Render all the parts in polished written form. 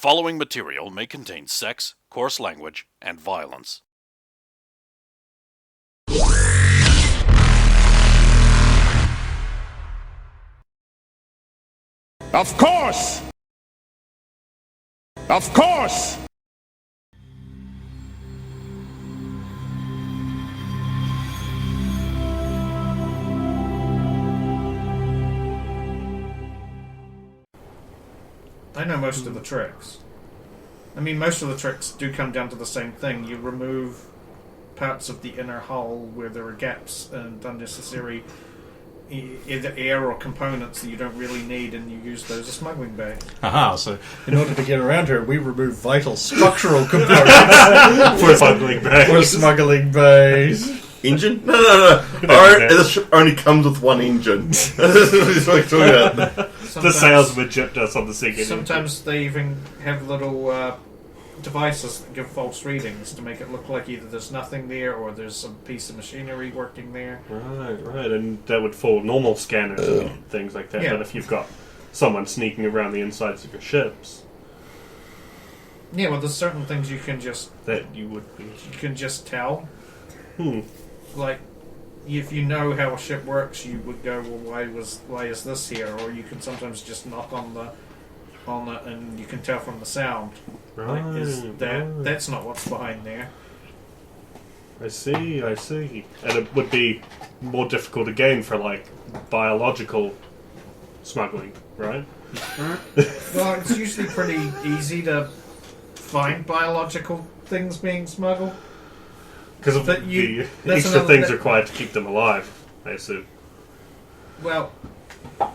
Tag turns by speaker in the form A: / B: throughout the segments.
A: following material may contain sex, coarse language, and violence.
B: Of course! Of course!
C: I know most of the tricks. I mean, most of the tricks do come down to the same thing. You remove parts of the inner hull where there are gaps and unnecessary either air or components that you don't really need, and you use those as smuggling bait.
D: Aha, so in order to get around her, we remove vital structural components
E: For smuggling bags.
D: for smuggling bays.
F: Engine? No. The ship only comes with one engine. That's what I'm talking about.
E: The salesman chipped us on the second.
C: Sometimes they even have little devices that give false readings to make it look like either there's nothing there or there's some piece of machinery working there.
E: Right, and that would fall normal scanners and things like that.
C: Yeah.
E: But if you've got someone sneaking around the insides of your ships,
C: Yeah, well, there's certain things you can just tell. Like, if you know how a ship works, you would go, well, why is this here? Or you can sometimes just knock on it and you can tell from the sound.
E: right?
C: That's not what's behind there.
E: I see. And it would be more difficult again for like biological smuggling, right?
C: Well, it's usually pretty easy to find biological things being smuggled.
E: Because of
C: But
E: the
C: that's
E: extra
C: another-
E: things required to keep them alive, I assume.
C: Well,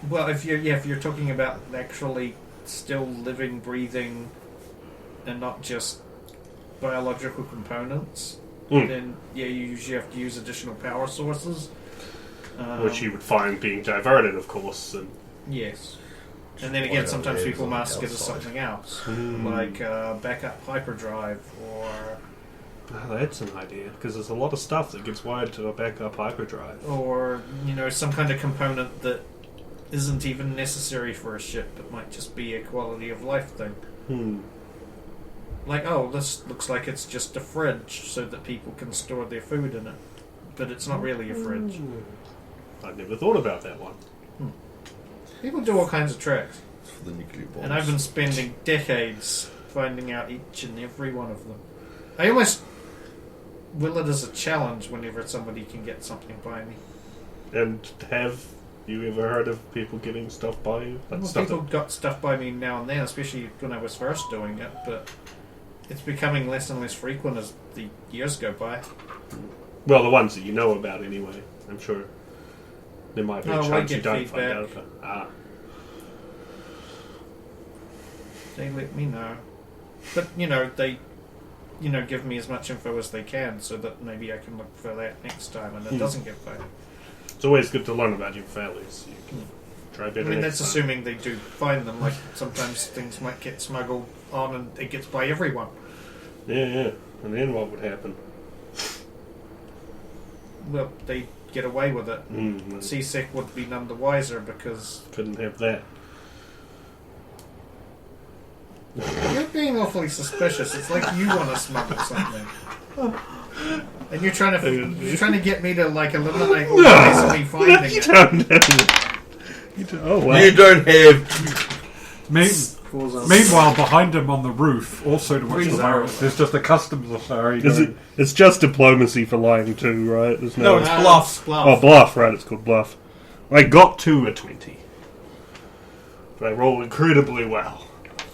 C: if you're talking about actually still living, breathing, and not just biological components, then you usually have to use additional power sources,
E: Which you would find being diverted, of course. And
C: yes. And then again, sometimes people mask it as something else, like backup hyperdrive or.
E: That's an idea, because there's a lot of stuff that gets wired to a backup hyperdrive.
C: Or, some kind of component that isn't even necessary for a ship, but might just be a quality of life thing. Like, this looks like it's just a fridge so that people can store their food in it. But it's not really a fridge.
E: I never thought about that one.
C: People do all kinds of tricks.
F: For the nuclear bombs.
C: And I've been spending decades finding out each and every one of them. I almost will it as a challenge whenever somebody can get something by me.
E: And have you ever heard of people getting stuff by you? Like
C: Well,
E: stuff
C: people got stuff by me now and then, especially when I was first doing it, but it's becoming less and less frequent as the years go by.
E: well, the ones that you know about anyway, I'm sure. There might be a
C: I
E: chance you
C: get
E: don't
C: feedback.
E: find out. But,
C: They let me know. But, they give me as much info as they can so that maybe I can look for that next time and it doesn't get failed.
E: It's always good to learn about your failures. You can try better
C: That's
E: next time.
C: assuming they do find them. Like, sometimes things might get smuggled on and it gets by everyone.
E: Yeah. And then what would happen?
C: Well, they get away with it.
E: Mm,
C: CSEC would be none the wiser because
E: couldn't have that.
C: you're being awfully suspicious. It's like you want to smuggle something. And you're trying to get me to, eliminate all ways of me finding it.
E: Oh, wow.
F: You don't have...
B: Meanwhile, behind him on the roof, also to watch the virus, there's just a customs authority.
E: It's just diplomacy for lying too, right? There's
D: No, it's bluff.
E: Oh, bluff, right, it's called bluff. I got to a 20. But I rolled incredibly well.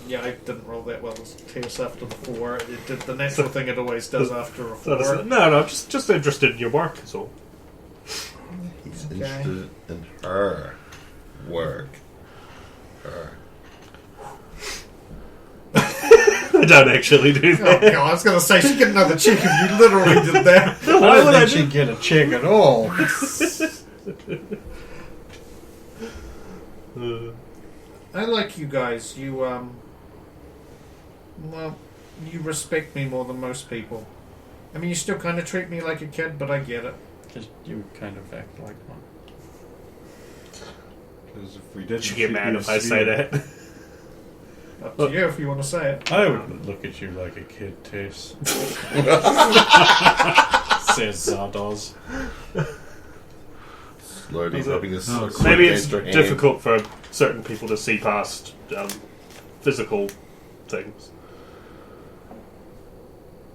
C: Yeah, I didn't roll that well. It was after the 4. It did the natural thing it always does after a 4.
E: No, I'm just interested in your work, is all.
F: He's interested in her work. Her.
E: I don't actually do
C: Oh,
E: that.
C: God, I was going to say, she'd get another check if you literally did that.
D: I don't think she'd get a check at all.
C: I like you guys. You respect me more than most people. I mean, you still kind of treat me like a kid, but I get it.
D: Because you kind of act like one. Because if we didn't
E: She get mad if I say that.
C: Up to you if you want to say it.
E: I wouldn't look at you like a kid, Tess.
D: Says Zardoz.
F: Slowly rubbing his
E: Maybe it's
F: against her hand.
E: difficult for certain people to see past physical things.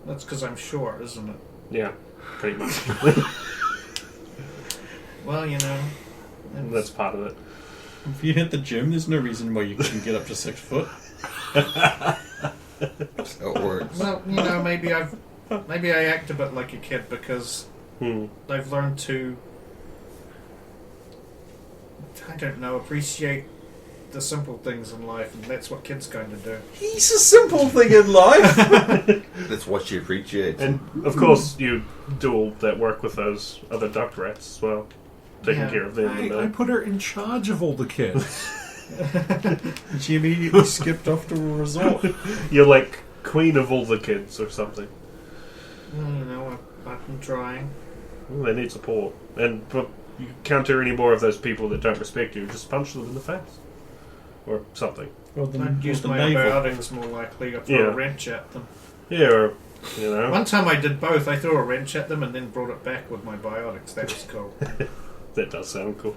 C: That's because I'm short, isn't it?
E: Yeah, pretty much.
C: Well, you know.
E: That's part of it.
D: If you hit the gym, there's no reason why you couldn't get up to 6 foot.
F: That's how it works.
C: Well, you know, maybe I act a bit like a kid because I've learned to, I don't know, appreciate the simple things in life, and that's what kids kind of do.
D: He's a simple thing in life.
F: That's what you appreciate.
E: And of course, you do all that work with those other duck rats as well, taking
C: Yeah.
E: care of them.
B: I put her in charge of all the kids.
D: She immediately skipped off to a resort.
E: You're like queen of all the kids or something.
C: Well, you know, I've been trying.
E: Well, they need support. And but you counter any more of those people that don't respect you, just punch them in the face. Or something.
D: Well, the,
C: I'd use
D: the
C: my
D: navel.
C: antibiotics more likely to throw
E: Yeah.
C: a wrench at them.
E: Yeah, or, you know.
C: One time I did both. I threw a wrench at them and then brought it back with my biotics. That was cool.
E: That does sound cool.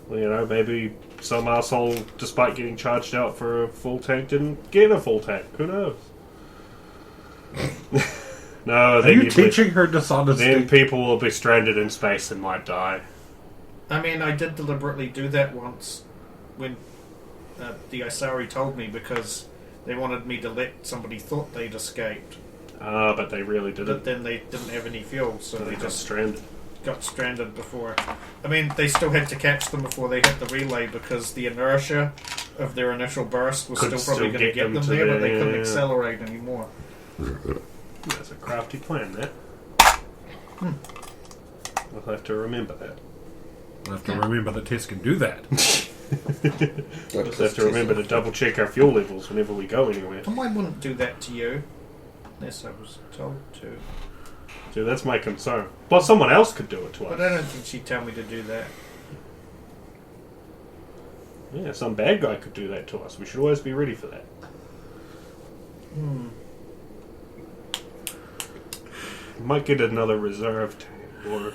E: Well, you know, maybe some asshole, despite getting charged out for a full tank, didn't get a full tank. Who knows? No,
B: Are
E: then
B: you teaching her dishonesty?
E: Then people will be stranded in space and might die.
C: I mean, I did deliberately do that once when the Isari told me because they wanted me to let somebody thought they'd escaped.
E: But they really
C: But
E: didn't.
C: then they didn't have any fuel, so
E: So
C: they
E: they got
C: just
E: stranded.
C: got stranded before. I mean, they still had to catch them before they hit the relay because the inertia of their initial burst was
E: Could
C: still probably
E: still
C: going to
E: get
C: get them
E: them to
C: there, but
E: the-
C: they couldn't
E: yeah.
C: accelerate anymore.
E: That's a crafty plan, that. I'll have to remember that.
B: We'll have to remember that Tess can do that.
E: We'll have to remember to double check our fuel levels whenever we go anywhere.
C: And I wouldn't do that to you, unless I was told to.
E: Dude, that's my concern. Well, someone else could do it to
C: But
E: us.
C: I don't think she'd tell me to do that.
E: Yeah, some bad guy could do that to us. We should always be ready for that. Might get another reserve tank or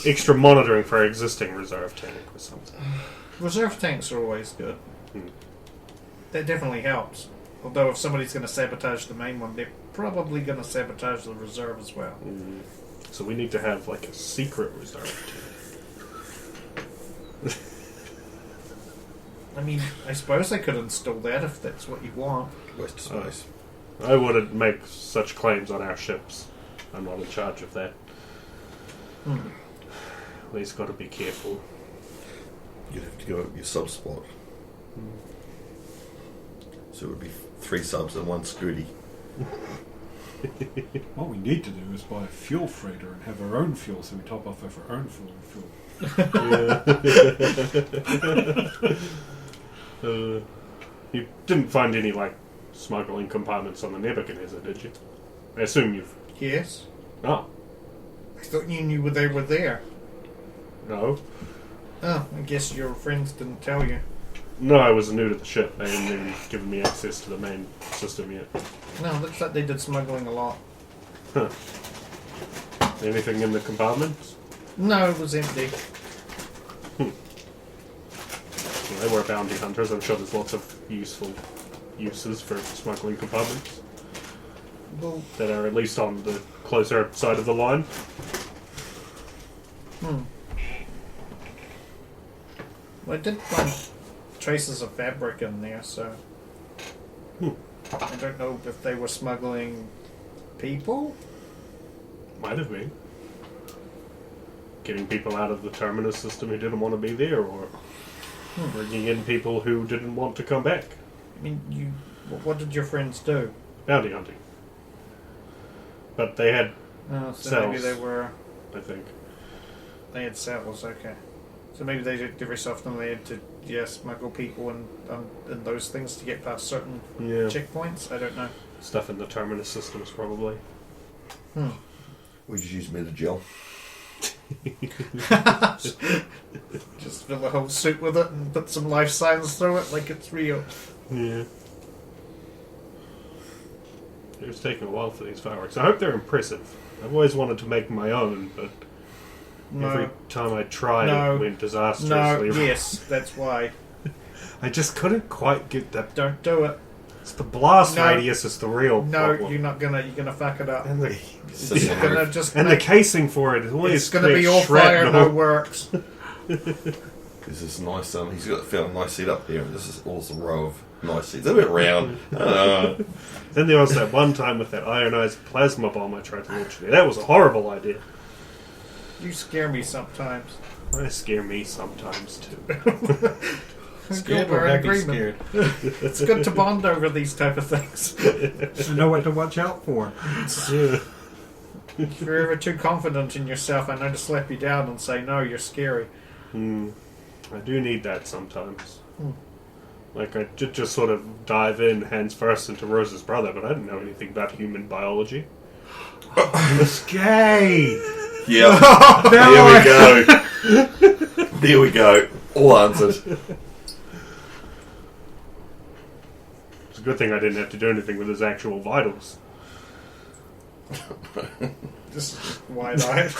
E: extra monitoring for our existing reserve tank or something.
C: Reserve tanks are always good.
E: Hmm.
C: That definitely helps. Although if somebody's going to sabotage the main one, they're probably going to sabotage the reserve as well.
E: So we need to have like a secret reserve tank.
C: I mean, I suppose I could install that if that's what you want.
F: Waste of space.
E: I wouldn't make such claims on our ships. I'm not in charge of that. We just got to be careful.
F: You'd have to go with your sub spot. So it would be 3 subs and 1 Scooty.
B: What we need to do is buy a fuel freighter and have our own fuel, so we top off of our own fuel.
E: You didn't find any like smuggling compartments on the Nebuchadnezzar, did you? I assume you've.
C: Yes.
E: Oh,
C: I thought you knew they were there.
E: no.
C: Oh, I guess your friends didn't tell you.
E: No, I was new to the ship. They hadn't even given me access to the main system yet.
C: No, looks like they did smuggling a lot.
E: Huh. Anything in the compartments?
C: No, it was empty.
E: Well, they were bounty hunters. I'm sure there's lots of useful uses for smuggling compartments
C: Well,
E: that are at least on the closer side of the line.
C: Well, I did find traces of fabric in there, so I don't know if they were smuggling people.
E: Might have been. Getting people out of the terminus system who didn't want to be there, or bringing in people who didn't want to come back.
C: I mean, what did your friends do?
E: Bounty hunting. But they had,
C: Oh, so
E: Cells.
C: maybe
E: I think.
C: they had cells. Okay, so maybe they did every so often they had to smuggle people and those things to get past certain
E: Yeah.
C: checkpoints. I don't know.
E: Stuff in the terminus systems, probably.
F: We just use Metagel.
C: Just fill the whole suit with it and put some life signs through it like it's real.
E: Yeah. It was taking a while for these fireworks. I hope they're impressive. I've always wanted to make my own, but every time I tried, it went disastrously
C: No,
E: wrong.
C: yes, that's why.
E: I just couldn't quite get that.
C: Don't do it.
E: It's the blast
C: No.
E: radius is the real
C: No,
E: problem.
C: you're gonna fuck it up.
E: And the,
C: You're gonna just
E: and the casing for it is always
C: it's gonna be all fire, no works.
F: This is nice. He's found a nice seat up here. This is also a row of nice seats. They're a bit round.
E: Then there was that one time with that ionized plasma bomb I tried to launch there. That was a horrible idea.
C: You scare me sometimes.
E: They scare me sometimes too.
D: Scared
C: We're
D: or
C: in
D: happy
C: agreement.
D: scared?
C: It's good to bond over these type of things.
B: You know what to watch out for.
C: If you're ever too confident in yourself, I know to slap you down and say, no, you're scary.
E: I do need that sometimes. Like, I just sort of dive in, hands first, into Rose's brother, but I didn't know anything about human biology.
B: Gay!
F: Yeah. There we go. There we go. All answered.
E: It's a good thing I didn't have to do anything with his actual vitals.
C: Just wide-eyed.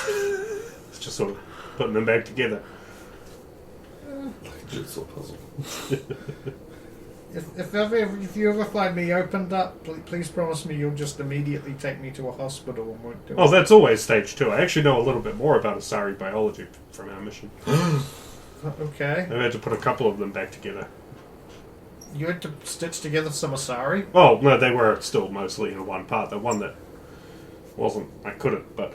E: It's just sort of putting them back together.
F: Like a jigsaw puzzle.
C: If you ever find me opened up, please promise me you'll just immediately take me to a hospital and won't do
E: Oh,
C: it.
E: that's always stage 2. I actually know a little bit more about Asari biology from our mission.
C: Okay.
E: I had to put a couple of them back together.
C: You had to stitch together some Asari?
E: Oh, no, they were still mostly in one part. The one that wasn't, I couldn't, but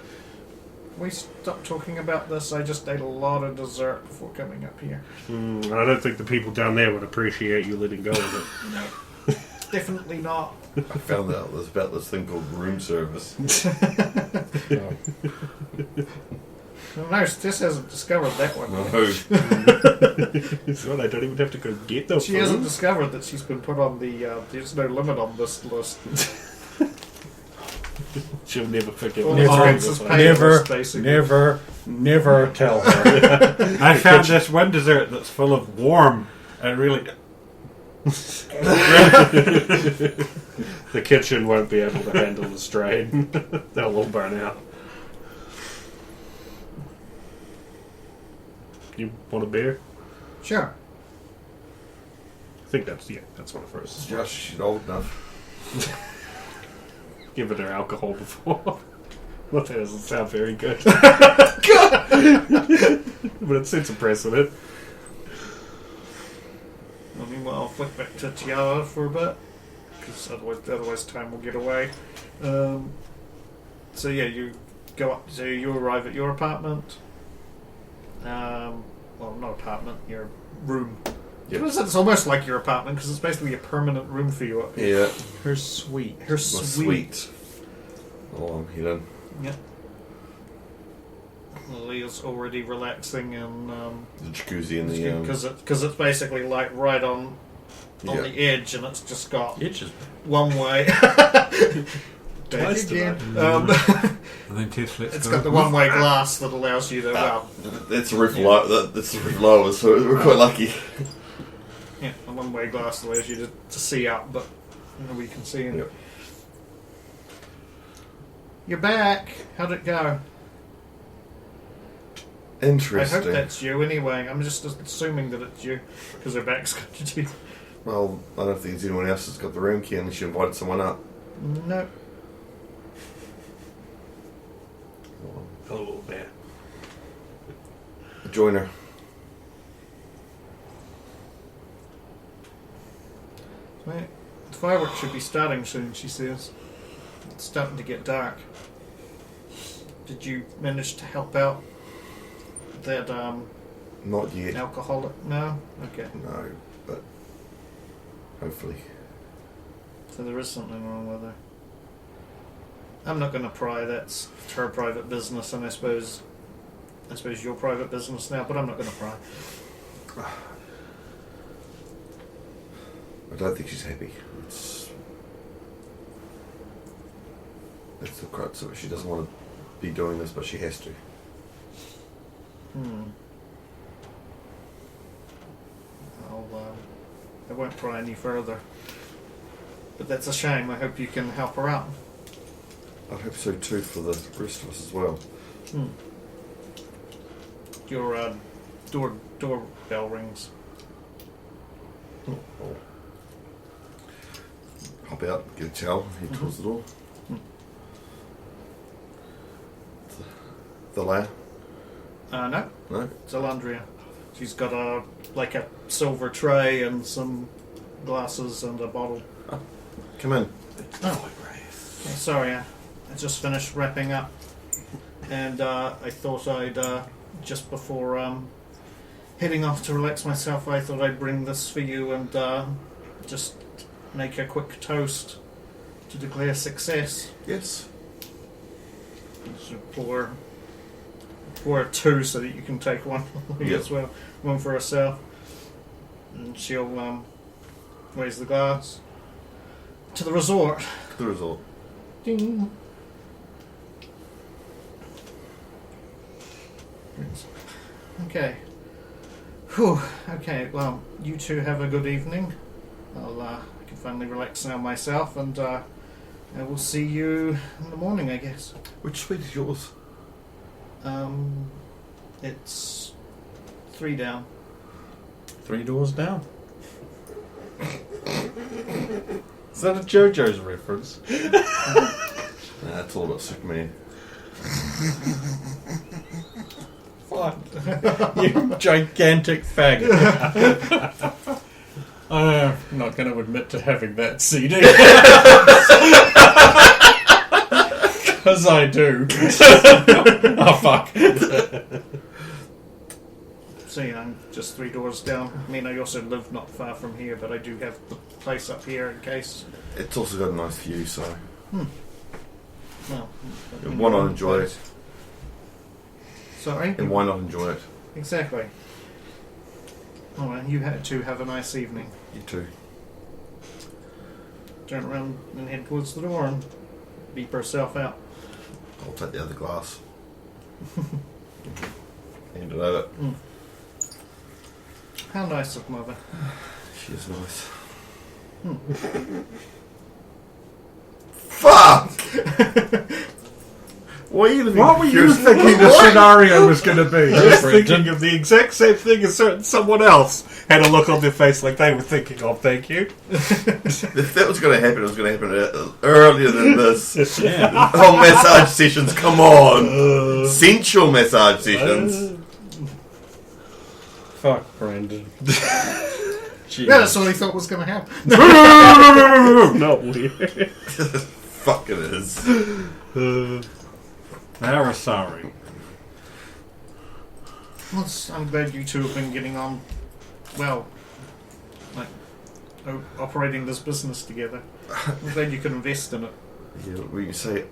C: We stopped talking about this. I just ate a lot of dessert before coming up here.
E: I don't think the people down there would appreciate you letting go of it.
C: No. Definitely not.
F: I found out there's about this thing called room service.
C: No, Sis hasn't discovered that one.
F: No.
E: So I don't even have to go get them.
C: She hasn't discovered that she's been put on the there's no limit on this list.
E: She'll never forget.
C: All
E: me.
C: expenses paid
D: Never,
C: list, basically.
D: never tell her.
B: I found this one dessert that's full of warm and really.
E: The kitchen won't be able to handle the strain. They'll all burn out. You want a beer?
C: Sure.
E: I think that's one of hers.
F: Josh, she's old enough.
E: Given her alcohol before. Well, that doesn't sound very good. But it sets a precedent.
C: I mean, well, I'll flick back to Tiara for a bit, because otherwise time will get away. So yeah, you go up. So you arrive at your apartment. Well, not apartment, your room.
F: Yep.
C: It's almost like your apartment because it's basically a permanent room for you up here.
F: Yeah.
D: Her sweet.
C: Her
F: My
C: suite.
F: sweet. Oh, I'm healing.
C: Yeah. Leah's already relaxing in
F: The jacuzzi in the
C: because it's basically like right on
F: yeah.
C: the edge, and it's just got
D: Itches.
C: one way.
E: Twice
C: again.
B: And then two slits.
C: It's got the one-way glass that allows you to
F: That's the roof low. That's the roof lower, so we're quite lucky.
C: yeah, a one-way glass that allows you to see up, but nobody can see in.
F: Yep.
C: You're back. How'd it go?
F: Interesting.
C: I hope that's you anyway. I'm just assuming that it's you because her back's got to do.
F: Well, I don't think there's anyone else that's got the room key unless she invited someone up.
C: No.
E: Hello, little bear.
F: Join her.
C: Right. The fireworks should be starting soon, she says. It's starting to get dark. Did you manage to help out that
F: Not yet.
C: alcoholic? No? Okay.
F: No, but hopefully.
C: So there is something wrong with her. I'm not going to pry. That's her private business, and I suppose your private business now. But I'm not going to pry.
F: I don't think she's happy. That's the crux of it. She doesn't want to be doing this, but she has to.
C: I won't pry any further. But that's a shame. I hope you can help her out.
F: I hope so too for the rest of us as well.
C: Your doorbell rings.
F: Hop out, get a towel, head towards the door. The layer?
C: No,
F: No?
C: it's Alandria. She's got a silver tray and some glasses and a bottle.
F: Come in.
C: Oh, okay, sorry, I just finished wrapping up, and I thought I'd just before heading off to relax myself, I thought I'd bring this for you and just make a quick toast to declare success.
F: Yes.
C: So pour two so that you can take one as well, one for herself, and she'll raise the glass to the resort.
F: The result.
C: Ding. Okay. Whew. Okay. Well, you two have a good evening. I can finally relax now myself, and I will see you in the morning, I guess.
F: Which suite is yours?
C: It's 3 down.
D: 3 doors down. Is that a JoJo's reference?
F: Nah, it's all about Superman.
D: Fuck. You gigantic faggot. I'm not going to admit to having that CD. Because I do. Oh, fuck.
C: So yeah, I'm just 3 doors down. I mean, I also live not far from here, but I do have the place up here in case.
F: It's also got a nice view, so
C: Well,
F: and why not enjoy it?
C: Sorry?
F: And why not enjoy it?
C: Exactly. Oh, well, you two have a nice evening.
F: You too.
C: Turn around and head towards the door and beep herself out.
F: I'll take the other glass. Hand it over.
C: How nice of Mother.
F: She is nice. Fuck! What
B: What were you thinking the scenario was going to be?
E: I was thinking of the exact same thing as someone else had a look on their face like they were thinking of. Thank you.
F: If that was going to happen, it was going to happen earlier than this.
D: Yeah.
F: Oh, massage sessions, come on! Sensual massage sessions.
D: Fuck, Brandon.
C: Yeah, that's what I thought was going to happen.
E: Not weird.
F: Fuck it is.
B: They're sorry.
C: Well, I'm glad you two have been getting on well, like operating this business together. I'm glad you could invest in it.
F: Yeah, when you say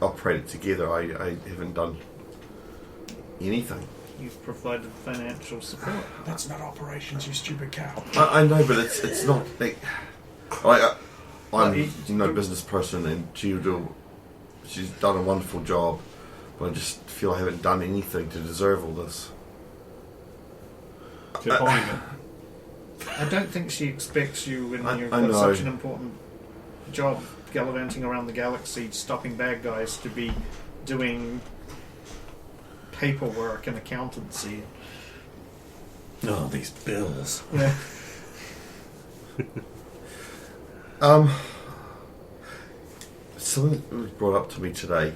F: operate it together, I haven't done anything.
C: You've provided financial support.
E: That's not operations, you stupid cow.
F: I know, but it's not like I'm no business person, and she's done a wonderful job, but I just feel I haven't done anything to deserve all this.
C: I don't think she expects you when you've
F: I
C: got
F: know.
C: such an important job gallivanting around the galaxy, stopping bad guys, to be doing paperwork and accountancy.
D: Oh, these bills.
C: Yeah.
F: Something was brought up to me today.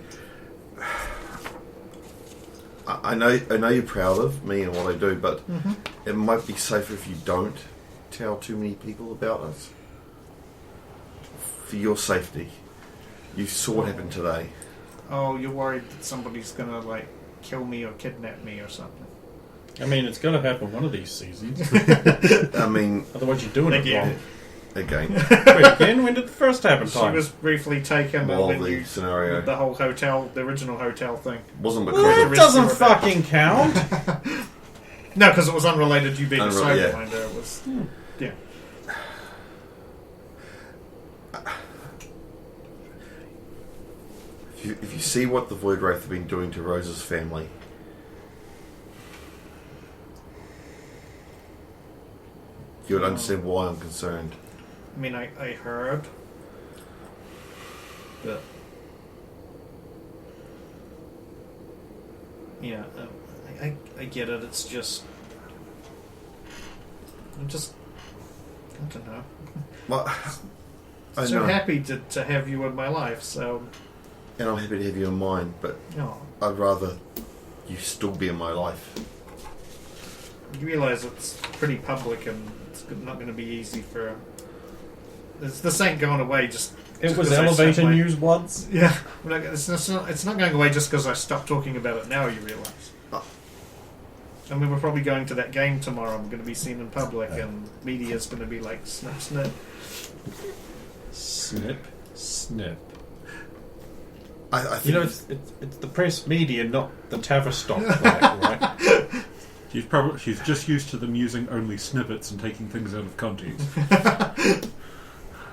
F: I know you're proud of me and what I do, but it might be safer if you don't tell too many people about us. For your safety. You saw what happened today.
C: Oh, you're worried that somebody's gonna kill me or kidnap me or something.
D: I mean, it's going to happen one of these seasons.
F: I mean,
D: Otherwise, you're doing it
C: Again.
D: wrong.
F: again,
D: Wait, again? When did the first happen?
C: She was briefly taken
F: while
C: when
F: the
C: you
F: scenario
C: the whole hotel, the original hotel thing.
F: wasn't
D: Well,
F: because
D: that
F: of
D: doesn't fucking count.
C: No, because it was unrelated to you being a
F: Yeah.
C: Sidewinder. It was, yeah.
F: if you see what the Void Wraith have been doing to Rose's family, you would understand why I'm concerned.
C: I mean, I heard But yeah, I get it. It's just I don't know.
F: Well, I
C: So
F: know.
C: happy to have you in my life. So
F: And I'm happy to have you in mine, but
C: oh,
F: I'd rather you still be in my life.
C: you realise it's pretty public and it's not going to be easy for. This ain't going away just.
D: It was
C: 'cause I
D: elevator
C: said my-
D: news once.
C: Yeah, it's not going away just because I stopped talking about it now. You realise. I mean, we're probably going to that game tomorrow. I'm going to be seen in public, and media's going to be like snip, snip.
D: Snip, snip.
F: I think
D: You know, it's the press media, not the Tavistock flag, right?
B: She's just used to them using only snippets and taking things out of context.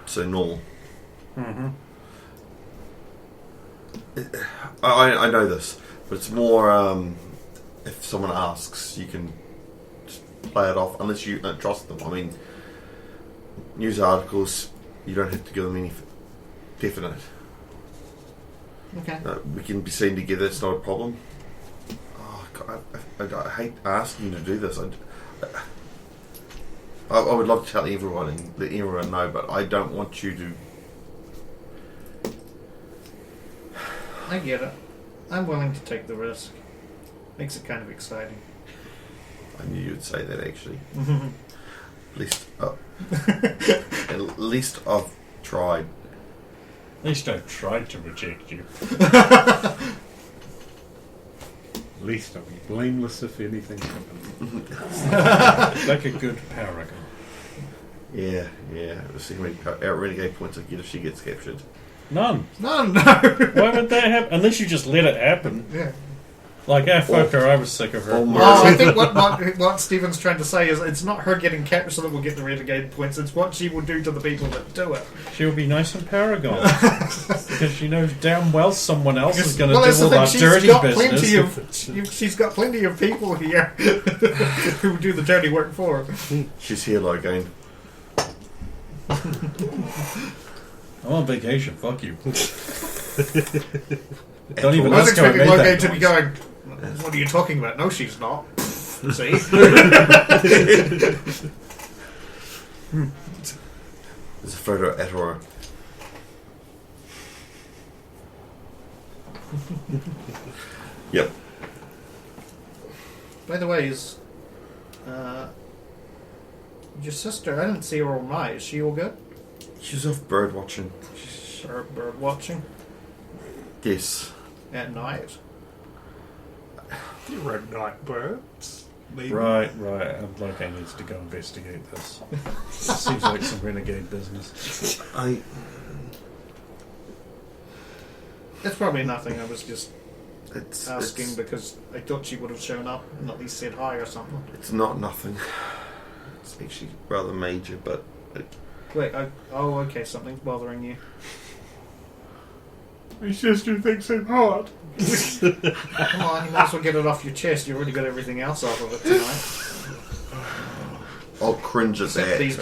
F: so normal.
D: Mm-hmm.
F: I know this, but it's more if someone asks, you can just play it off unless you don't trust them. I mean, news articles, you don't have to give them any definite.
C: Okay.
F: We can be seen together, it's not a problem. Oh, God, I hate asking you to do this. I would love to tell everyone and let everyone know, but I don't want you to.
C: I get it. I'm willing to take the risk. Makes it kind of exciting.
F: I knew you'd say that actually. At least I've tried.
D: At least I've tried to reject you.
B: At least I'll be blameless if anything happens.
D: Like a good paragon.
F: Yeah. Let's see how many renegade points I get if she gets captured.
D: None.
C: No.
D: Why would that happen? Unless you just let it happen.
C: Yeah.
D: Like, fuck her, I was sick of her.
F: Or
C: Well, I think what Stephen's trying to say is it's not her getting captured so that we'll get the renegade points. It's what she will do to the people that do it.
D: She'll be nice and paragon. Because she knows damn well someone else is going to
C: Well, that's
D: do
C: the
D: all
C: thing.
D: that
C: She's
D: dirty
C: got
D: business.
C: she's got plenty of people here who do the dirty work for her.
F: She's here again.
D: I'm on vacation, fuck you.
F: At
D: Don't even
F: all.
C: I was
D: ask how I
C: expecting
D: made
C: Logan
D: that
C: to be
D: noise.
C: going, what are you talking about? No, she's not. See?
F: There's a photo at her. Yep.
C: By the way, is your sister, I didn't see her all night. Is she all good?
F: She's off bird watching.
C: Or bird watching
F: Yes.
C: at night?
E: You're a night birds. Maybe.
D: Right. I'm like, I need to go investigate this. Seems like some renegade business.
C: It's probably nothing. I was just
F: It's
C: asking because I thought she would have shown up and at least said hi or something.
F: It's not nothing. It's actually rather major, but
C: Wait, okay, something's bothering you.
E: My sister thinks I'm hot.
C: Come on, you might as well get it off your chest. You already got everything else off of it tonight.
F: I'll cringe at that.
C: These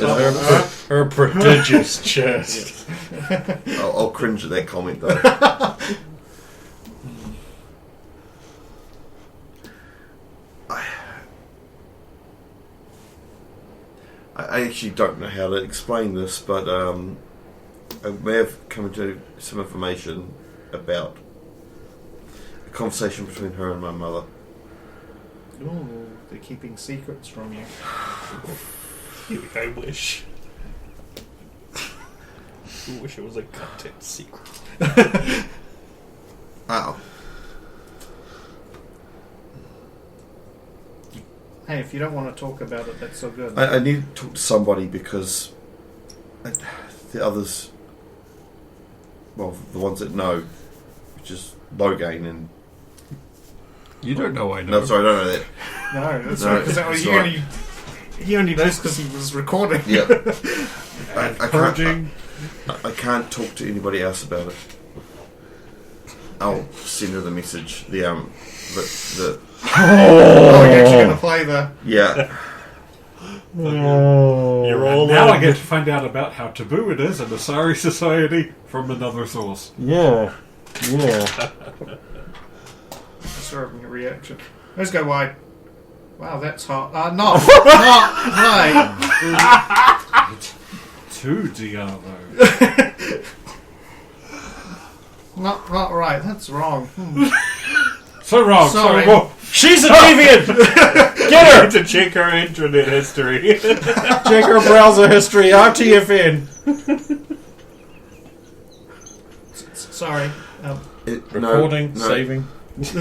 D: Her prodigious chest.
F: I'll cringe at that comment though. I actually don't know how to explain this, but I may have come into some information about a conversation between her and my mother.
C: Ooh, they're keeping secrets from you.
E: I wish. I wish it was a content secret.
F: Oh.
C: Hey, if you don't want to talk about it, that's so good.
F: I need to talk to somebody because the others, well, the ones that know, which is Logain and...
B: You don't know I know.
F: No, sorry, I don't know that.
C: No, that's
F: No,
C: right. Because
F: it's not.
C: he only knows because he was recording.
F: Yeah.
D: Purging.
F: I can't talk to anybody else about it. I'll send her the message. The
C: Oh, you're actually going to play the...
F: yeah.
E: You're all
B: Now I
E: in.
B: get to find out about how taboo it is in the Sari Society from another source.
G: Yeah.
C: Observing your reaction. Let's go wide. Wow, that's hot. Not right.
B: 2 Diablo.
C: Not right. That's wrong.
B: So wrong.
C: Sorry.
B: So wrong.
D: She's a deviant! Get her!
E: To check her internet history.
D: Check her browser history, RTFN.
C: Sorry.
D: Recording, saving.
F: It's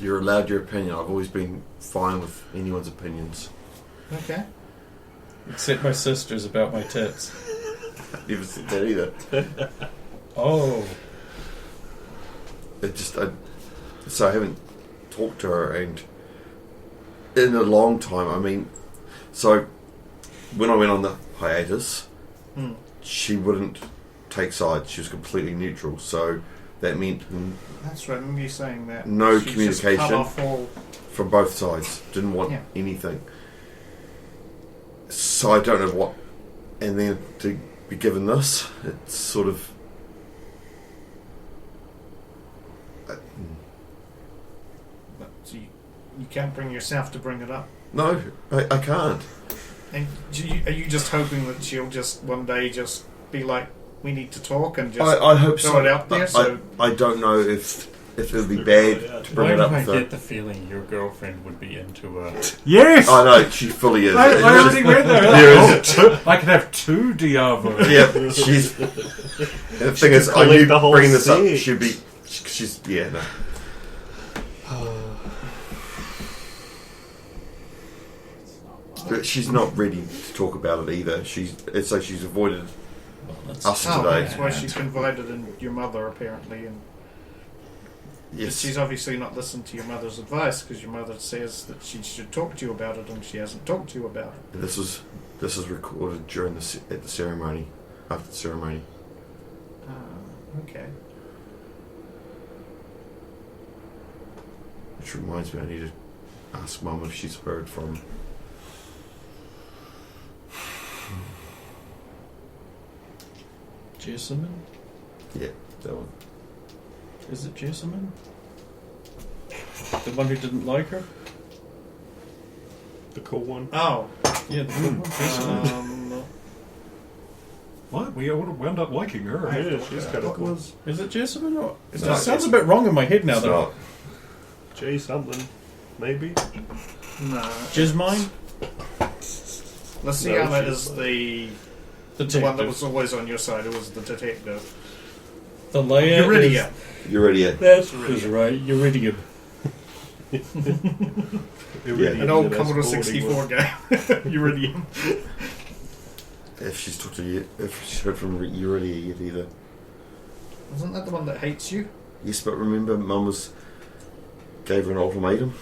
F: you're allowed your opinion. I've always been fine with anyone's opinions.
C: Okay.
D: Except my sister's about my tits.
F: I've never said that either.
D: Oh.
F: So I haven't talked to her and in a long time. I mean, so when I went on the hiatus, she wouldn't take sides. She was completely neutral. So that meant
C: That's right. I remember you saying that.
F: no
C: She's
F: communication
C: just cut off all.
F: from both sides. Didn't want
C: Yeah.
F: anything. So I don't know what. And then to be given this, it's sort of.
C: So you can't bring yourself to bring it up.
F: No, I can't.
C: And are you just hoping that she'll just one day just be like, we need to talk and just
F: I hope
C: throw
F: so.
C: it out there?
F: I don't know if it would be bad to bring
G: Why
F: it
G: do
F: up
G: I
F: with her.
G: get the feeling your girlfriend would be into a...
B: Yes!
F: I know, she fully is.
B: I already read that.
F: There is.
B: I could have 2 Diablo.
F: Yeah, she's. The thing is, I
E: collect
F: knew
E: the whole
F: bringing this up,
E: set.
F: she'd be. She's. Yeah, no. But she's not ready to talk about it either. It's like she's avoided us
C: Oh,
F: today.
C: that's why she's confided in your mother apparently, and
F: Yes.
C: she's obviously not listened to your mother's advice because your mother says that she should talk to you about it, and she hasn't talked to you about it.
F: This was recorded during at the ceremony, after the ceremony.
C: Okay.
F: Which reminds me, I need to ask Mum if she's heard from.
D: Jessamine?
F: Yeah, that one.
D: Is it Jessamine? The one who didn't like her?
E: The cool one.
C: Oh.
D: Yeah, the good one. Jessamine.
B: What? We would have wound up liking her.
E: Yeah, she's kind of
C: What
E: cool.
C: was?
D: Is it Jessamine? Or it
F: No,
D: sounds a bit wrong in my head now,
F: It's
D: though.
F: not.
E: Jay something, maybe.
C: No.
D: Jesmine?
C: Luciana
E: No,
C: is
E: she's
C: the
D: Detective.
C: one that was always on your side. It was the detective.
D: The layer
C: Uridia.
F: You're ready yet?
D: That's right, Uridium.
C: An old Commodore 64 game. Uridium.
F: If she's talked to you, if she's heard from Eurydia yet either.
C: Isn't that the one that hates you?
F: Yes, but remember, Mum gave her an ultimatum.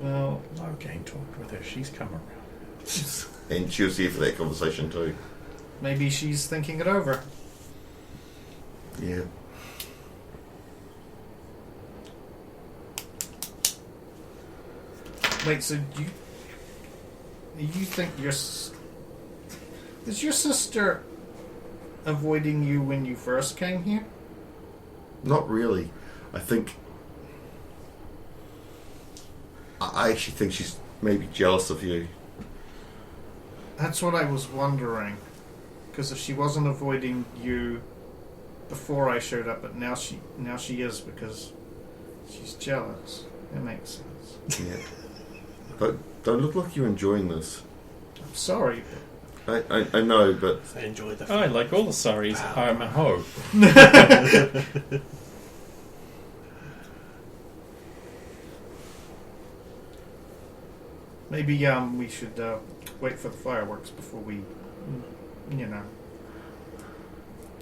C: Well,
G: Okay, talked with her. She's come around.
F: And she was here for that conversation too.
C: maybe she's thinking it over.
F: Yeah.
C: Wait, so you think is your sister avoiding you when you first came here?
F: Not really. I think. I actually think she's maybe jealous of you.
C: That's what I was wondering. Because if she wasn't avoiding you before I showed up, but now she is because she's jealous. That makes sense.
F: Yeah. But don't look like you're enjoying this.
C: I'm sorry.
F: I know, but
E: I enjoy the.
D: I like all the saris. I'm a hoe.
C: Maybe we should wait for the fireworks before we,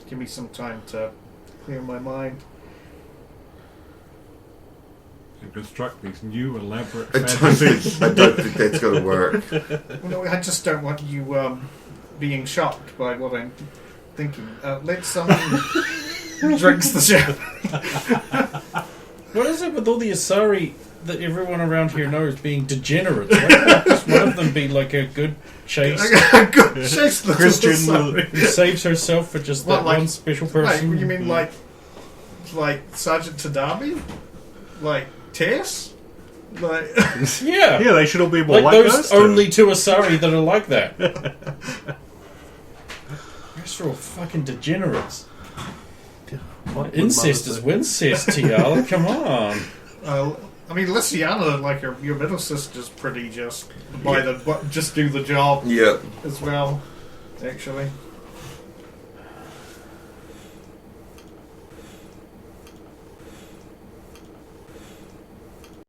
C: give me some time to clear my mind.
B: And construct these new elaborate
F: I
B: fantasies.
F: don't think that's going to work.
C: Well, no, I just don't want you being shocked by what I'm thinking. Let someone drinks the champagne.
D: What is it with all the Asari
G: that everyone around here knows being degenerates. Why can't just one of them be like a good chase
C: Good chase the
E: Christian
C: Sorry.
G: who saves herself for just
C: What,
G: that
C: like-
G: one special
C: Like,
G: person?
C: you mean like Sergeant Tadabi? Like Tess? Like
G: Yeah.
E: Yeah, they should all be more
G: Like
E: like
G: those
E: two.
G: only two Asari that are like that. The rest are all fucking degenerates.
E: What would
G: Incest
E: Mother
G: is
E: say?
G: wincest, Tiala. Come on.
C: I mean, Lysiana, like your middle sister's pretty just just do the job
F: Yeah.
C: as well. Actually,